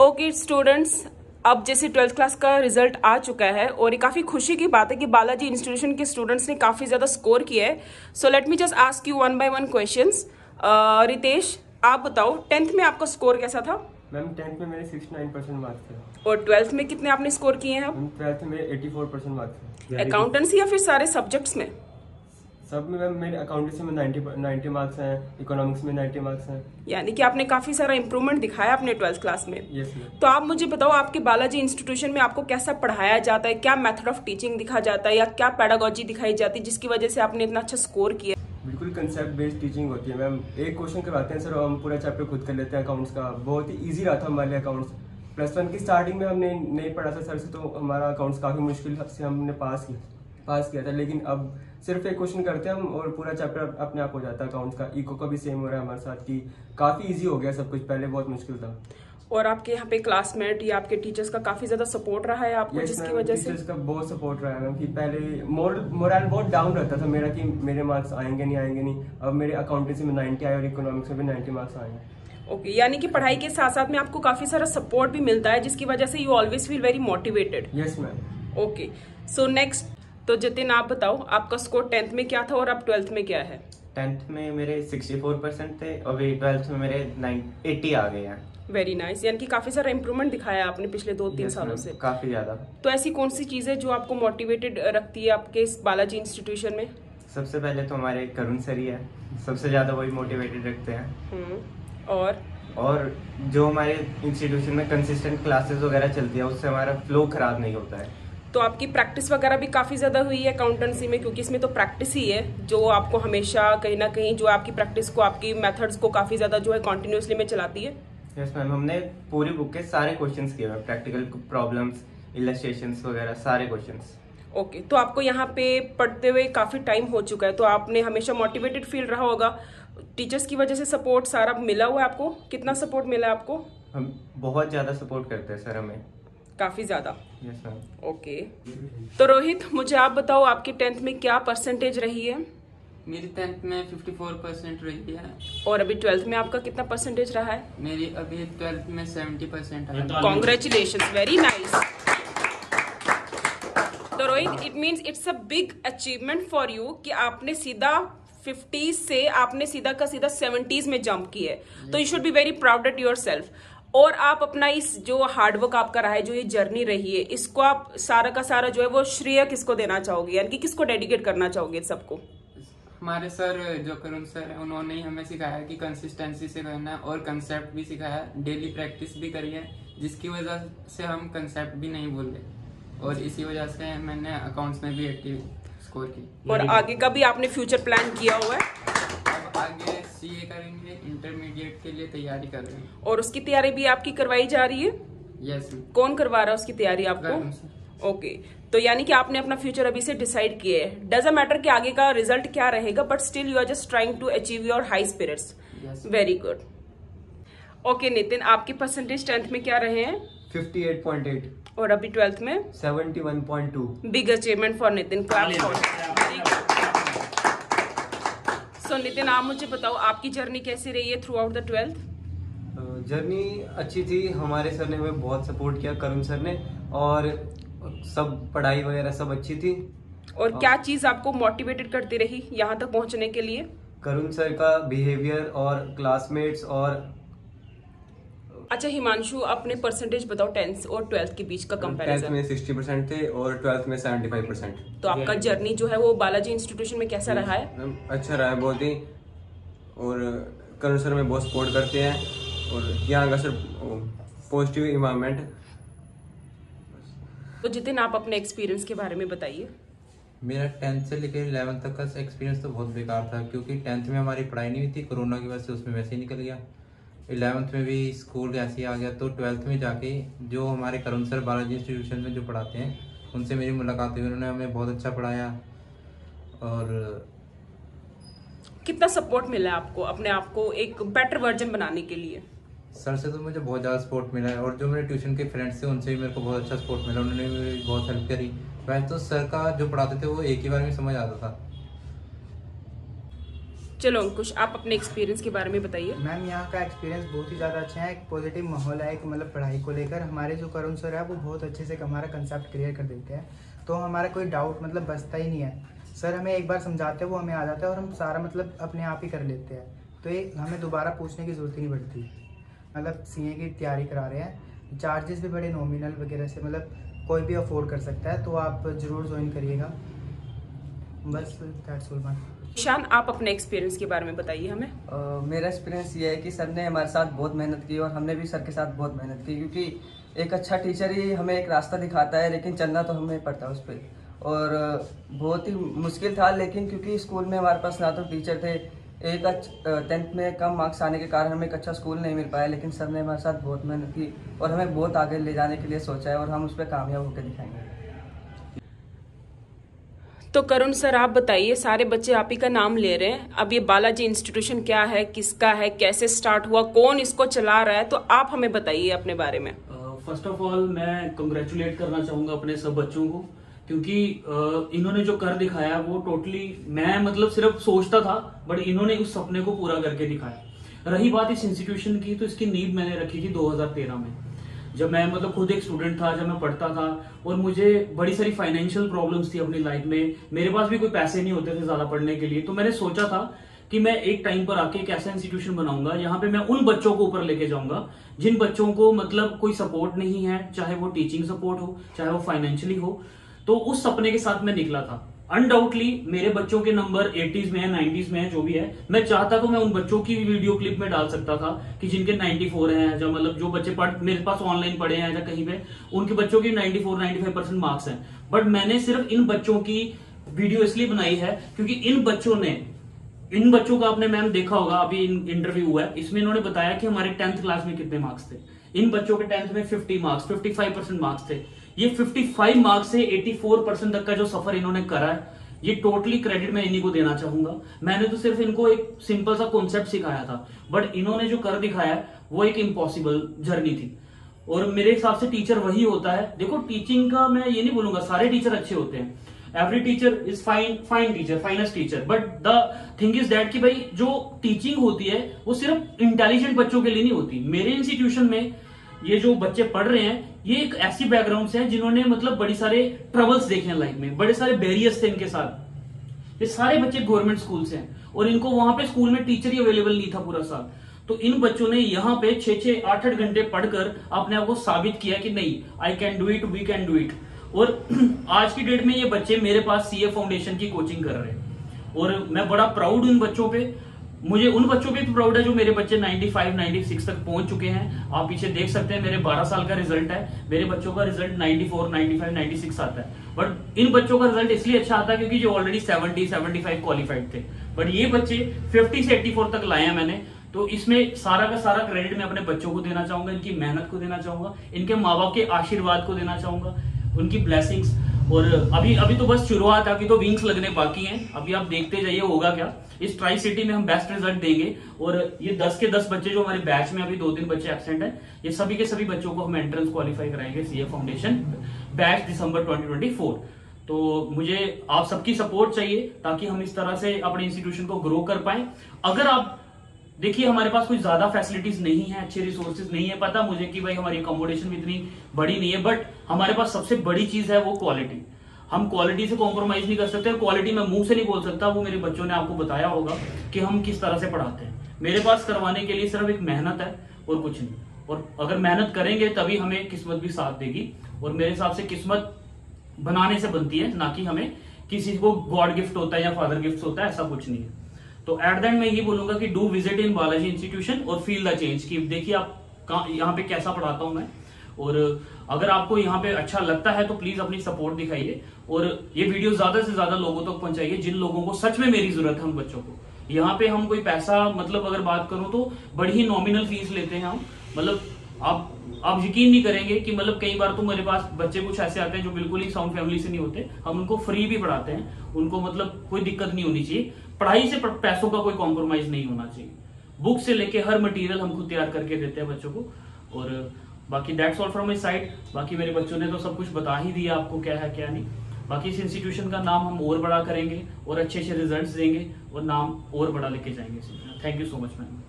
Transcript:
Okay students, अब जैसे 12th class का रिजल्ट आ चुका है और ये काफ़ी खुशी की बात है कि बालाजी इंस्टीट्यूशन के स्टूडेंट्स ने काफ़ी ज़्यादा स्कोर किया है। So let me just ask you one by one questions. Ritesh, आप बताओ 10th में आपका स्कोर कैसा था? मैम 10th में मेरे 69% मार्क्स थे। और 12th में कितने आपने स्कोर किए हैं? 12th में मेरे 84% मार्क्स थे। अकाउंटेंसी या फिर सारे सब्जेक्ट्स में? सब में मैम मेरे अकाउंटेंसी में 90 मार्क्स हैं, इकोनॉमिक्स में 90 मार्क्स हैं। यानी कि आपने काफ़ी सारा इंप्रूवमेंट दिखाया अपने 12th क्लास में। Yes ma'am. तो आप मुझे बताओ, आपके बालाजी इंस्टीट्यूशन में आपको कैसा पढ़ाया जाता है, क्या मेथड ऑफ टीचिंग दिखा जाता है या क्या पेडागोजी दिखाई जाती है जिसकी वजह से आपने इतना अच्छा स्कोर किया? बिल्कुल कंसेप्ट बेस्ड टीचिंग होती है मैम। एक क्वेश्चन करवाते हैं सर, हम पूरा चैप्टर खुद कर लेते हैं अकाउंट्स का। बहुत ही ईजी रहा था हमारे लिए अकाउंट्स। +1 की स्टार्टिंग में हमने नहीं पढ़ा था सर से, तो हमारा अकाउंट्स काफ़ी मुश्किल से हमने पास किया था। लेकिन अब सिर्फ एक क्वेश्चन करते हैं हम और पूरा चैप्टर अपने आप हो जाता है अकाउंट्स का। इको का भी सेम हो रहा है हमारे साथ कि काफ़ी इजी हो गया सब कुछ, पहले बहुत मुश्किल था। और आपके यहाँ पे क्लासमेट या आपके टीचर्स का काफी ज्यादा सपोर्ट रहा है आपको, जिसकी वजह से? टीचर्स का बहुत सपोर्ट रहा है मैम कि पहले मोरल बहुत डाउन रहता था मेरा कि मेरे मार्क्स आएंगे नहीं। अब मेरे अकाउंटेंसी में 90 आए और इकोनॉमिक्स में भी 90 मार्क्स आए। ओके, यानी कि पढ़ाई के साथ साथ में आपको काफी सारा सपोर्ट भी मिलता है जिसकी वजह से you always feel very motivated. Yes ma'am. Okay, so next, तो जतिन आप बताओ आपका स्कोर 10th में क्या था और अब 12th में क्या है? 10th में मेरे 64% थे और 12th में मेरे 80 आ गए हैं। वेरी नाइस, यानी कि काफी सारा इंप्रूवमेंट दिखाया आपने पिछले 2-3 सालों से। काफी ज्यादा। तो ऐसी कौन सी चीजें जो आपको मोटिवेटेड रखती है आपके इस बालाजी इंस्टीट्यूशन में? सबसे पहले तो हमारे करुण सर ही है, सबसे ज्यादा वही मोटिवेटेड रखते हैं। और जो हमारे इंस्टीट्यूशन में कंसिस्टेंट क्लासेस वगैरह चलती है उससे हमारा फ्लो खराब नहीं होता है। तो आपकी प्रैक्टिस वगैरह भी काफ़ी ज़्यादा हुई है अकाउंटेंसी में, क्योंकि इसमें तो प्रैक्टिस ही है जो आपको हमेशा कहीं ना कहीं जो आपकी प्रैक्टिस को, आपकी मेथड्स को काफ़ी ज़्यादा जो है कॉन्टिन्यूसली में चलाती है। यस मैम, हमने पूरी बुक के सारे क्वेश्चंस किए हैं, प्रैक्टिकल प्रॉब्लम्स, इलस्ट्रेशंस वगैरह सारे क्वेश्चंस। ओके, तो आपको यहाँ पे पढ़ते हुए काफ़ी टाइम हो चुका है, तो आपने हमेशा मोटिवेटेड फील रहा होगा। टीचर्स की वजह से सपोर्ट सारा मिला हुआ है आपको? कितना सपोर्ट मिला है आपको? हम बहुत ज़्यादा सपोर्ट करते हैं सर हमें, काफी ज्यादा। Yes ma'am. ओके, तो रोहित मुझे आप बताओ आपकी 10th में क्या परसेंटेज रही है? मेरी 10th में 54% रही है। और अभी 12th में आपका कितना परसेंटेज रहा है? मेरी अभी 12th में 70% है। Congratulation, very nice. तो Rohit, it means it's a big achievement for you कि आपने सीधा 50 से आपने सीधा का सीधा 70s में जंप किया है। तो you should be very proud at your self. और आप अपना इस जो हार्डवर्क आपका रहा है, जो ये जर्नी रही है, इसको आप सारा का सारा जो है वो श्रेय किसको देना चाहोगे, यानी कि किसको डेडिकेट करना चाहोगे सबको? हमारे सर जो करुण सर है उन्होंने ही हमें सिखाया कि कंसिस्टेंसी से करना है और कंसेप्ट भी सिखाया, डेली प्रैक्टिस भी करी है, जिसकी वजह से हम कंसेप्ट भी नहीं भूल गए और इसी वजह से मैंने अकाउंट्स में भी 80 स्कोर की। और आगे का भी आपने फ्यूचर प्लान किया हुआ है? अब आगे CA करेंगे, इंटरमीडिएट के लिए तैयारी कर रहे हैं। और उसकी तैयारी भी आपकी करवाई जा रही है? यस। कौन करवा रहा है उसकी तैयारी आपको? ओके, तो यानी कि आपने अपना फ्यूचर अभी से डिसाइड किया है। डजंट मैटर कि आगे का रिजल्ट क्या रहेगा, but still you are just trying to achieve your high spirits. Very good. Okay Nitin, आपकी परसेंटेज 10th में क्या रहे हैं? 58.8। और अभी 12th में? 71.2। Big achievement for Nitin, claps for. So Nitin, आप मुझे बताओ आपकी जर्नी कैसी रही है through out the 12th? Journey अच्छी थी। हमारे सर ने हमें बहुत सपोर्ट किया, करुण सर ने, और सब पढ़ाई वगैरह सब अच्छी थी। और क्या चीज आपको मोटिवेटेड करती रही यहाँ तक पहुँचने के लिए? करुण सर का बिहेवियर और क्लासमेट्स। और अच्छा हिमांशु, अपने परसेंटेज बताओ 10th और 12th के बीच का कंपैरिजन। 10th में 60% थे और 12th में 75%। तो आपका जर्नी जो है वो बालाजी इंस्टीट्यूशन में कैसा रहा है? अच्छा रहा है बहुत ही। और करुण सर में बहुत सपोर्ट करते हैं और यहाँ का सर पॉजिटिव इन्वायरमेंट। तो जितिन, आप अपने एक्सपीरियंस के बारे में बताइए। मेरा 10th से लेकर 11th तक का एक्सपीरियंस तो बहुत बेकार था, क्योंकि 10th में हमारी पढ़ाई नहीं हुई थी, कोरोना की वजह से उसमें वैसे ही निकल गया। 11th में भी स्कूल ऐसे ही आ गया। तो 12th में जाके जो हमारे करुण सर बालाजी इंस्टीट्यूशन में जो पढ़ाते हैं उनसे मेरी मुलाकात हुई, उन्होंने हमें बहुत अच्छा पढ़ाया। और कितना सपोर्ट मिला आपको अपने आप को एक बेटर वर्जन बनाने के लिए? सर से तो मुझे बहुत ज़्यादा सपोर्ट मिला है, और जो मेरे ट्यूशन के फ्रेंड्स थे उनसे भी मेरे को बहुत अच्छा सपोर्ट मिला, उन्होंने भी बहुत हेल्प करी। वैसे तो सर का जो पढ़ाते थे वो एक ही बार में समझ आता था। चलो अंकुश, आप अपने एक्सपीरियंस के बारे में बताइए। मैम यहाँ का एक्सपीरियंस बहुत ही ज़्यादा अच्छा है, एक पॉजिटिव माहौल है, एक मतलब पढ़ाई को लेकर हमारे जो करुण सर है वो बहुत अच्छे से हमारा कंसेप्ट क्लियर कर देते हैं, तो हमारा कोई डाउट मतलब बचता ही नहीं है। सर हमें एक बार समझाते हैं, वो हमें आ जाता है और हम सारा मतलब अपने आप ही कर लेते हैं, तो ये हमें दोबारा पूछने की ज़रूरत ही नहीं पड़ती। मतलब सीए की तैयारी करा रहे हैं, चार्जेस भी बड़े नॉमिनल वगैरह से मतलब कोई भी अफोर्ड कर सकता है, तो आप ज़रूर ज्वाइन करिएगा। बस दैट्स ऑल मैम। ईशान, आप अपने एक्सपीरियंस के बारे में बताइए हमें। मेरा एक्सपीरियंस ये है कि सर ने हमारे साथ बहुत मेहनत की और हमने भी सर के साथ बहुत मेहनत की, क्योंकि एक अच्छा टीचर ही हमें एक रास्ता दिखाता है, लेकिन चलना तो हमें पड़ता है उस पर। और बहुत ही मुश्किल था, लेकिन क्योंकि स्कूल में हमारे पास ना तो टीचर थे, एक 10th में कम मार्क्स आने के कारण हमें एक अच्छा स्कूल नहीं मिल पाया, लेकिन सर ने हमारे साथ बहुत मेहनत की और हमें बहुत आगे ले जाने के लिए सोचा है और हम उस पर कामयाब होकर दिखाएंगे। तो करुण सर, आप बताइए, सारे बच्चे आप ही का नाम ले रहे हैं, अब ये बालाजी इंस्टीट्यूशन क्या है, किसका है, कैसे स्टार्ट हुआ, कौन इसको चला रहा है, तो आप हमें बताइए अपने बारे में। फर्स्ट ऑफ ऑल मैं कंग्रेचुलेट करना चाहूंगा अपने सब बच्चों को, क्योंकि इन्होंने जो कर दिखाया वो टोटली, मैं मतलब सिर्फ सोचता था, बट इन्होंने उस सपने को पूरा करके दिखाया। रही बात इस इंस्टीट्यूशन की, तो इसकी नींव मैंने रखी थी 2013 में, जब मैं मतलब खुद एक स्टूडेंट था, जब मैं पढ़ता था और मुझे बड़ी सारी फाइनेंशियल प्रॉब्लम्स थी अपनी लाइफ में, मेरे पास भी कोई पैसे नहीं होते थे ज्यादा पढ़ने के लिए। तो मैंने सोचा था कि मैं एक टाइम पर आके एक ऐसा इंस्टीट्यूशन बनाऊंगा जहां पे मैं उन बच्चों को ऊपर लेके जाऊंगा जिन बच्चों को मतलब कोई सपोर्ट नहीं है, चाहे वो टीचिंग सपोर्ट हो, चाहे वो फाइनेंशियली हो। तो उस सपने के साथ मैं निकला था। अनडाउटली मेरे बच्चों के नंबर 80s में है, 90s में है, जो भी है, मैं चाहता तो मैं उन बच्चों की भी वीडियो क्लिप में डाल सकता था कि जिनके 94 हैं, जो मतलब जो बच्चे मेरे पास ऑनलाइन पढ़े हैं या कहीं पे, उनके बच्चों की 94-95% मार्क्स हैं। बट मैंने सिर्फ इन बच्चों की वीडियो इसलिए बनाई है क्योंकि इन बच्चों का आपने मैम देखा होगा, अभी इंटरव्यू हुआ है, इसमें इन्होंने बताया कि हमारे 10th क्लास में कितने मार्क्स थे। इन बच्चों के 10th में 50 मार्क्स, 55% मार्क्स थे। ये 55 मार्क्स से 84% तक का जो सफर इन्होंने करा है, ये टोटली क्रेडिट मैं इन्हीं को देना चाहूंगा। मैंने तो सिर्फ इनको एक सिंपल सा कॉन्सेप्ट सिखाया था, बट इन्होंने जो कर दिखाया वो एक इम्पॉसिबल जर्नी थी। और मेरे हिसाब से टीचर वही होता है, देखो टीचिंग का मैं ये नहीं बोलूंगा सारे टीचर अच्छे होते हैं, every teacher is fine teacher, finest teacher, but the thing is that कि भाई जो टीचिंग होती है वो सिर्फ इंटेलिजेंट बच्चों के लिए नहीं होती। मेरे इंस्टीट्यूशन में ये जो बच्चे पढ़ रहे हैं, ये एक ऐसी बैकग्राउंड से हैं जिन्होंने मतलब बड़ी सारे ट्रबल्स देखे हैं लाइफ में, बड़े सारे बैरियर्स थे इनके साथ। ये सारे बच्चे गवर्नमेंट स्कूल से हैं और इनको वहां पे स्कूल में टीचर ही अवेलेबल नहीं था पूरा साल। तो इन बच्चों ने यहाँ पे 6-8 घंटे पढ़कर अपने आप को साबित किया कि नहीं, I can do it, we can do it. और आज की डेट में ये बच्चे मेरे पास सीए फाउंडेशन की कोचिंग कर रहे हैं और मैं बड़ा प्राउड हूं इन बच्चों पे। मुझे उन बच्चों पे भी प्राउड है जो मेरे बच्चे 95-96 तक पहुंच चुके हैं। आप पीछे देख सकते हैं, मेरे 12 साल का रिजल्ट है, मेरे बच्चों का रिजल्ट 94, 95, 96 आता है। बट इन बच्चों का रिजल्ट इसलिए अच्छा आता है क्योंकि जो ऑलरेडी 70-75 क्वालिफाइड थे, बट ये बच्चे 50 से 84 तक लाए हैं मैंने। तो इसमें सारा का सारा क्रेडिट मैं अपने बच्चों को देना चाहूंगा, इनकी मेहनत को देना चाहूंगा, इनके माँ बाप के आशीर्वाद को देना चाहूंगा, उनकी ब्लेसिंग्स। और अभी तो बस शुरुआत है, अभी तो विंग्स लगने बाकी हैं। अभी आप देखते जाइए होगा क्या। इस ट्राई सिटी में हम बेस्ट रिजल्ट देंगे और ये 10 के 10 बच्चे जो हमारे बैच में अभी 2-3 बच्चे एब्सेंट हैं, ये सभी के सभी बच्चों को हम एंट्रेंस क्वालिफाई कराएंगे सीए फाउंडेशन बैच दिसंबर 2024। तो मुझे आप सबकी सपोर्ट चाहिए ताकि हम इस तरह से अपने इंस्टीट्यूशन को ग्रो कर पाए। अगर आप देखिए, हमारे पास कोई ज्यादा फैसिलिटीज नहीं है, अच्छे रिसोर्सेज नहीं है, पता मुझे कि भाई हमारी अकोमोडेशन भी इतनी बड़ी नहीं है, बट हमारे पास सबसे बड़ी चीज है वो क्वालिटी। हम क्वालिटी से कॉम्प्रोमाइज नहीं कर सकते। क्वालिटी मैं मुंह से नहीं बोल सकता, वो मेरे बच्चों ने आपको बताया होगा कि हम किस तरह से पढ़ाते हैं। मेरे पास करवाने के लिए सिर्फ एक मेहनत है और कुछ नहीं। और अगर मेहनत करेंगे तभी हमें किस्मत भी साथ देगी। और मेरे हिसाब से किस्मत बनाने से बनती है, ना कि हमें किसी को गॉड गिफ्ट होता है या फादर गिफ्ट होता है, ऐसा कुछ नहीं है। तो एट द एंड मैं ये बोलूंगा कि do visit in Balaji institution और फील द चेंज कि देखिए आप यहाँ पे कैसा पढ़ाता हूं मैं। और अगर आपको यहाँ पे अच्छा लगता है तो प्लीज अपनी सपोर्ट दिखाइए और ये वीडियो ज्यादा से ज्यादा लोगों तक पहुंचाइए जिन लोगों को सच में मेरी जरूरत है उन बच्चों को। यहाँ पे हम कोई पैसा मतलब अगर बात करूं तो बड़ी ही नॉमिनल फीस लेते हैं हम। मतलब आप यकीन नहीं करेंगे कि मतलब कई बार तो मेरे पास बच्चे कुछ ऐसे आते हैं जो बिल्कुल ही साउंड फैमिली से नहीं होते, हम उनको फ्री भी पढ़ाते हैं। उनको मतलब कोई दिक्कत नहीं होनी चाहिए, पढ़ाई से पैसों का कोई कॉम्प्रोमाइज नहीं होना चाहिए। बुक से लेके हर मटेरियल हम खुद तैयार करके देते हैं बच्चों को। और बाकी that's all from my side. बाकी मेरे बच्चों ने तो सब कुछ बता ही दिया आपको क्या है क्या नहीं। बाकी इस इंस्टीट्यूशन का नाम हम और बड़ा करेंगे और अच्छे अच्छे रिजल्ट्स देंगे और नाम और बड़ा लेके जाएंगे। Thank you so much ma'am.